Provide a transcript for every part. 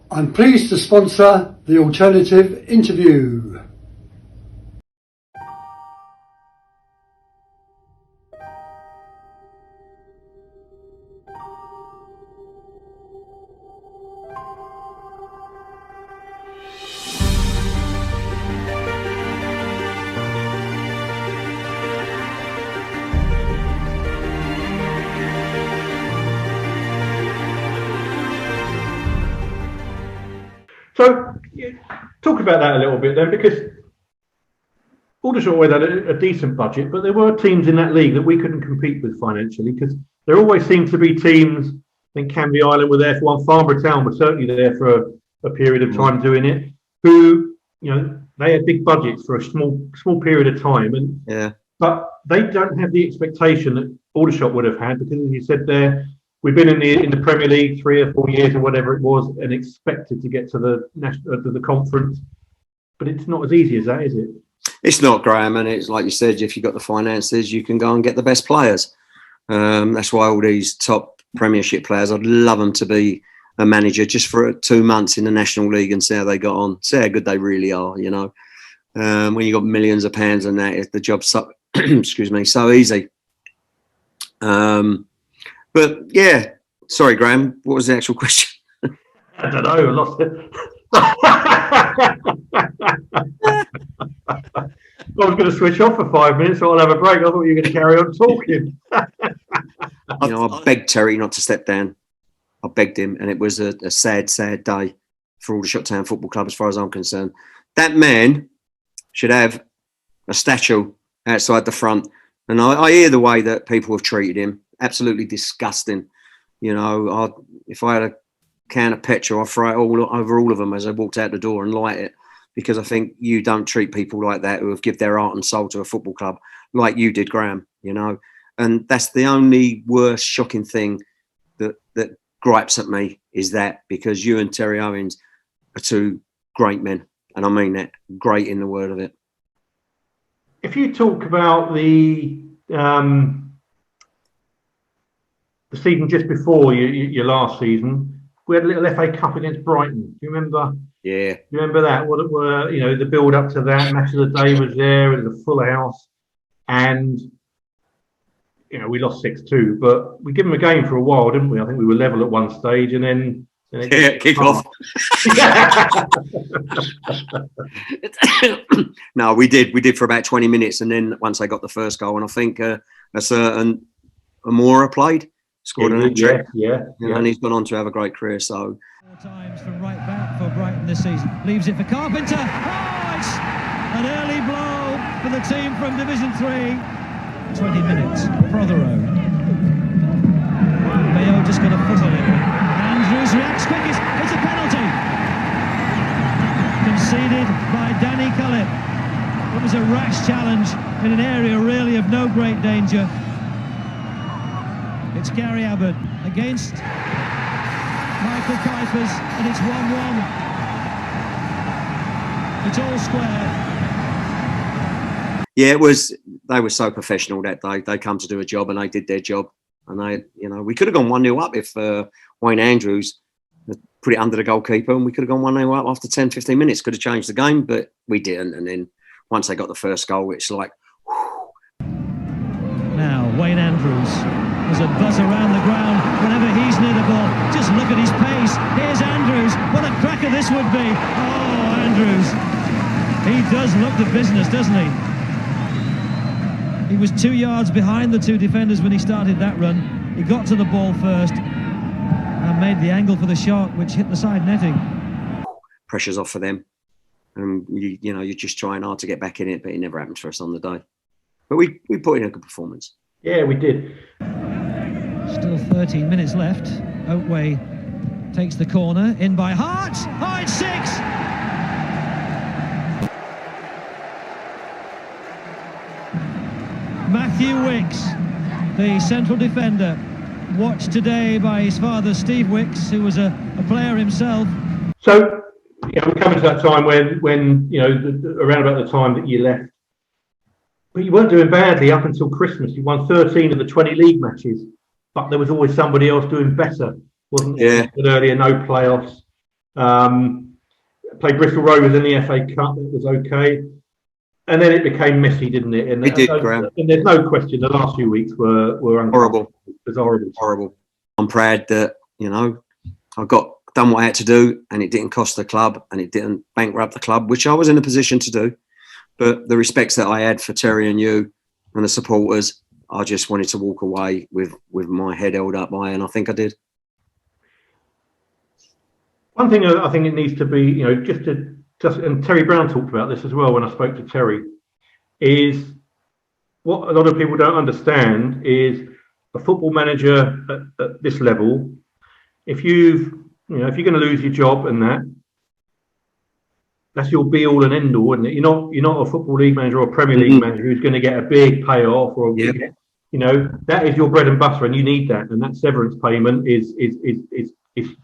I'm pleased to sponsor the Alternative Interview. So, talk about that a little bit then, because Aldershot always had a decent budget, but there were teams in that league that we couldn't compete with financially, because there always seemed to be teams. I think Canvey Island were there for one, Farnborough Town were certainly there for a period of time doing it, who, they had big budgets for a small period of time, but they don't have the expectation that Aldershot would have had, because as you said there, we've been in the Premier League 3 or 4 years or whatever it was, and expected to get to the conference, but it's not as easy as that, is it? It's not, Graham, and it's like you said, if you've got the finances, you can go and get the best players. That's why all these top Premiership players, I'd love them to be a manager just for 2 months in the National League and see how they got on, see how good they really are. When you got millions of pounds and that, the job's so, so easy. But yeah, sorry, Graham, what was the actual question? I don't know, I lost it. I was going to switch off for 5 minutes, so I'll have a break. I thought you were going to carry on talking. I begged Terry not to step down. I begged him, and it was a sad, sad day for Aldershot Town Football Club, as far as I'm concerned. That man should have a statue outside the front. And I hear the way that people have treated him. Absolutely disgusting. If I had a can of petrol, I'd throw it over all of them as I walked out the door and light it, because I think you don't treat people like that who have given their heart and soul to a football club like you did, Graham. And that's the only worst, shocking thing that gripes at me, is that, because you and Terry Owens are two great men, and I mean that, great in the word of it. If you talk about the season just before your last season, we had a little FA Cup against Brighton. Do you remember? Yeah. Do you remember that? What it were, the build up to that, match of the day was there, it was a full house, and we lost 6-2, but we gave them a game for a while, didn't we? I think we were level at one stage, and then kick off. No, we did for about 20 minutes, and then once I got the first goal, and I think a certain Amora scored an hat-trick. Yeah. And he's gone on to have a great career. So 4 times from right back for Brighton this season. Leaves it for Carpenter. Oh, it's an early blow for the team from Division 3. 20 minutes. Prothero. Mayo just got a foot on it. Andrews reacts quick. It's a penalty. Conceded by Danny Cullen. It was a rash challenge in an area really of no great danger. It's Gary Abbott against Michael Kuipers, and it's 1-1. It's all square. Yeah, they were so professional that day. They come to do a job, and they did their job. And we could have gone 1-0 up if Wayne Andrews had put it under the goalkeeper, and we could have gone 1-0 up after 10, 15 minutes. Could have changed the game, but we didn't. And then once they got the first goal, it's like, whew. Now, Wayne Andrews. There's a buzz around the ground whenever he's near the ball. Just look at his pace. Here's Andrews. What a cracker this would be. Oh, Andrews. He does look the business, doesn't he? He was 2 yards behind the 2 defenders when he started that run. He got to the ball first and made the angle for the shot, which hit the side netting. Pressure's off for them. And, you're just trying hard to get back in it, but it never happened for us on the day. But we put in a good performance. Yeah, we did. Still 13 minutes left. Oatway takes the corner, in by Hart. Oh, it's 6! Matthew Wicks, the central defender, watched today by his father, Steve Wicks, who was a player himself. So, we're coming to that time when around about the time that you left. But you weren't doing badly up until Christmas. You won 13 of the 20 league matches, but there was always somebody else doing better, wasn't there? Yeah. Earlier, no playoffs. Played Bristol Rovers in the FA Cup. That was okay. And then it became messy, didn't it? And It did, Graham. And there's no question the last few weeks were Horrible. It was horrible. Horrible. I'm proud that, you know, I done what I had to do, and it didn't cost the club and it didn't bankrupt the club, which I was in a position to do. But the respects that I had for Terry and you and the supporters, I just wanted to walk away with my head held up high, and I think I did. One thing I think it needs to be, you know, and Terry Brown talked about this as well when I spoke to Terry, is what a lot of people don't understand is a football manager at this level, if you're going to lose your job and that's your be all and end all, isn't it? You're not a football league manager or a Premier League manager who's going to get a big payoff or that is your bread and butter, and you need that, and that severance payment is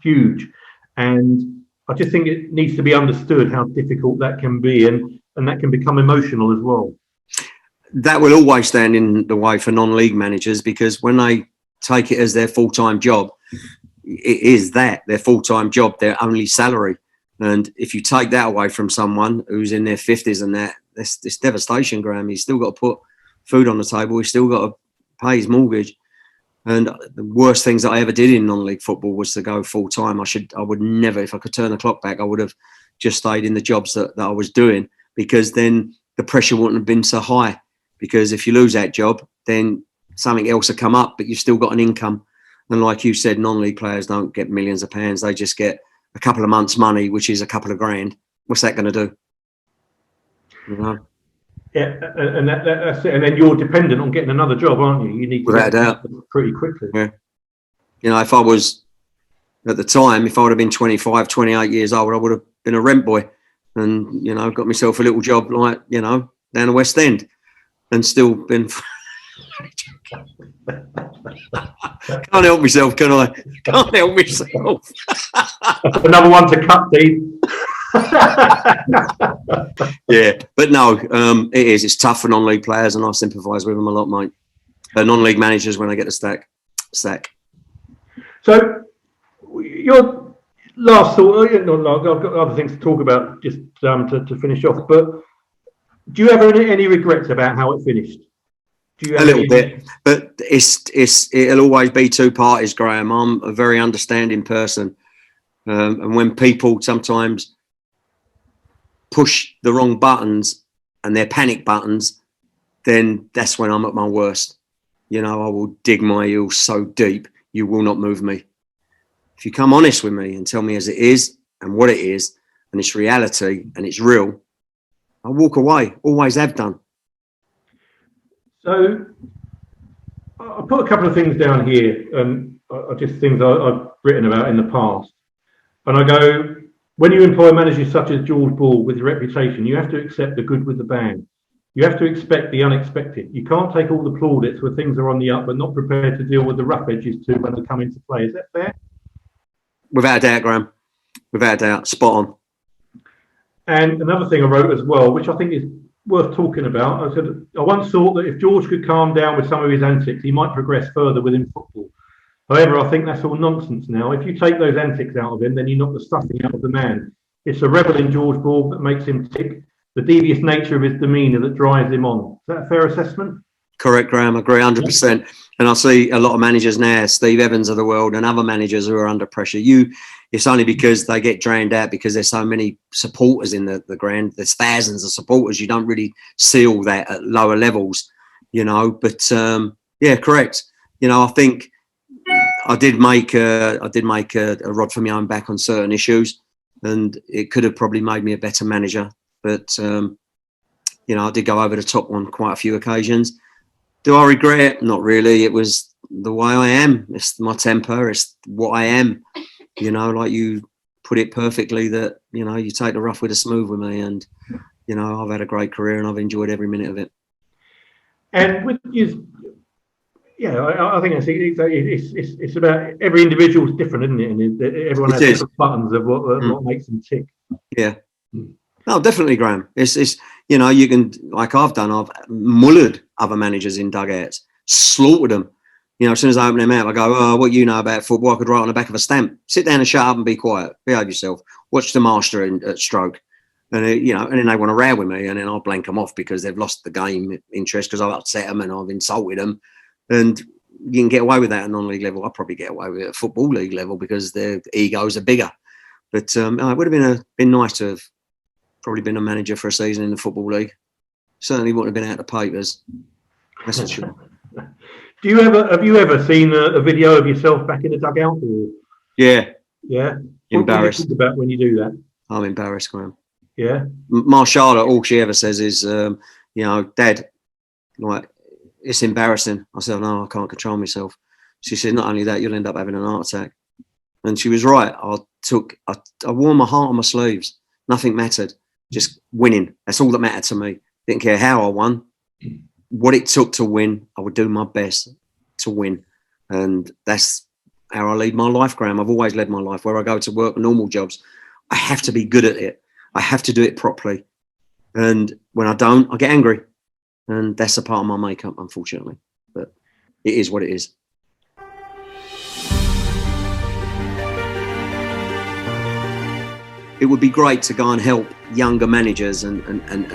huge. And I just think it needs to be understood how difficult that can be, and that can become emotional as well. That will always stand in the way for non-league managers, because when they take it as their full-time job, it is their full-time job, their only salary. And if you take that away from someone who's in their 50s and it's devastation, Graham. He's still got to put food on the table. He's still got to pay his mortgage. And the worst things that I ever did in non-league football was to go full-time. I would never, if I could turn the clock back, I would have just stayed in the jobs that I was doing, because then the pressure wouldn't have been so high. Because if you lose that job, then something else will come up, but you've still got an income. And like you said, non-league players don't get millions of pounds. They just get a couple of months' money, which is a couple of grand. What's that going to do? You know? Yeah, and that's it. And then you're dependent on getting another job, aren't you? You need to without a doubt, pretty quickly. Yeah. You know, if I was at the time, if I would have been 25, 28 years old, I would have been a rent boy, and you know, got myself a little job like, you know, down the West End, and still been. Can't help myself, can I? Can't help myself. Another one to cut, Steve. Yeah, but no, it is. It's tough for non-league players, and I sympathise with them a lot, mate. Non-league managers when they get the sack. So, your last thought. I've got other things to talk about, just to finish off. But do you have any regrets about how it finished? A little bit, but it'll always be two parties, Graham. I'm a very understanding person, and when people sometimes push the wrong buttons and they're panic buttons, then that's when I'm at my worst. You know, I will dig my heels so deep, you will not move me. If you come honest with me and tell me as it is and what it is, and it's reality and it's real, I'll walk away. Always have done. So I put a couple of things down here, just things I've written about in the past. And I go, when you employ managers such as George Borg with a reputation, you have to accept the good with the bad. You have to expect the unexpected. You can't take all the plaudits where things are on the up, but not prepared to deal with the rough edges too when they come into play. Is that fair? Without a doubt, Graham. Without a doubt. Spot on. And another thing I wrote as well, which I think is worth talking about, I said, I once thought that if George could calm down with some of his antics, he might progress further within football. However, I think that's all nonsense now. If you take those antics out of him, then you knock the stuffing out of the man. It's the rebel in George Borg that makes him tick, the devious nature of his demeanour that drives him on. Is that a fair assessment? Correct, Graham. I agree 100%. And I see a lot of managers now, Steve Evans of the world and other managers who are under pressure. It's only because they get drowned out because there's so many supporters in the ground. There's thousands of supporters. You don't really see all that at lower levels, you know. But yeah, correct. You know, I think I did make a rod for my own back on certain issues, and it could have probably made me a better manager. But you know, I did go over the top on quite a few occasions. Do I regret it? Not really. It was the way I am. It's my temper. It's what I am. You know, like you put it perfectly, that, you know, you take the rough with the smooth with me. And, you know, I've had a great career and I've enjoyed every minute of it. And with you, yeah, I think it's about every individual is different, isn't it? And everyone has different buttons of what makes them tick. Yeah. No, definitely, Graham. It's you know, you can, like I've done, I've mullered other managers in dugouts, slaughtered them. You know, as soon as I open their mouth, I go, oh, what you know about football, I could write on the back of a stamp. Sit down and shut up and be quiet. Behave yourself. watch the master at stroke. And, and then they want to row with me, and then I'll blank them off because they've lost the game interest because I've upset them and I've insulted them. And you can get away with that at non-league level. I'll probably get away with it at Football League level because their egos are bigger. But it would have been nice to have probably been a manager for a season in the Football League. Certainly wouldn't have been out of the papers. That's for sure. Have you ever seen a video of yourself back in the dugout? Or? Yeah. Yeah. Embarrassed. What do you think about when you do that? I'm embarrassed, Graham. Yeah. My Charlotte, all she ever says is, Dad, like, it's embarrassing. I said, no, I can't control myself. She said, not only that, you'll end up having an heart attack. And she was right. I wore my heart on my sleeves. Nothing mattered. Just winning. That's all that mattered to me. Didn't care how I won. What it took to win, I would do my best to win. And that's how I lead my life, Graham. I've always led my life. Where I go to work, normal jobs, I have to be good at it. I have to do it properly. And when I don't, I get angry. And that's a part of my makeup, unfortunately. But it is what it is. It would be great to go and help younger managers and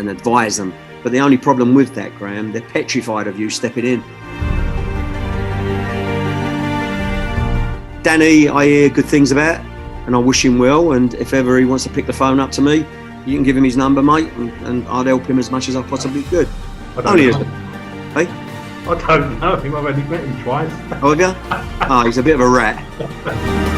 advise them. But the only problem with that, Graham, they're petrified of you stepping in. Danny, I hear good things about, and I wish him well. And if ever he wants to pick the phone up to me, you can give him his number, mate, and I'd help him as much as I possibly could. I don't know him. I've only met him twice. Oh, have you? Oh, he's a bit of a rat.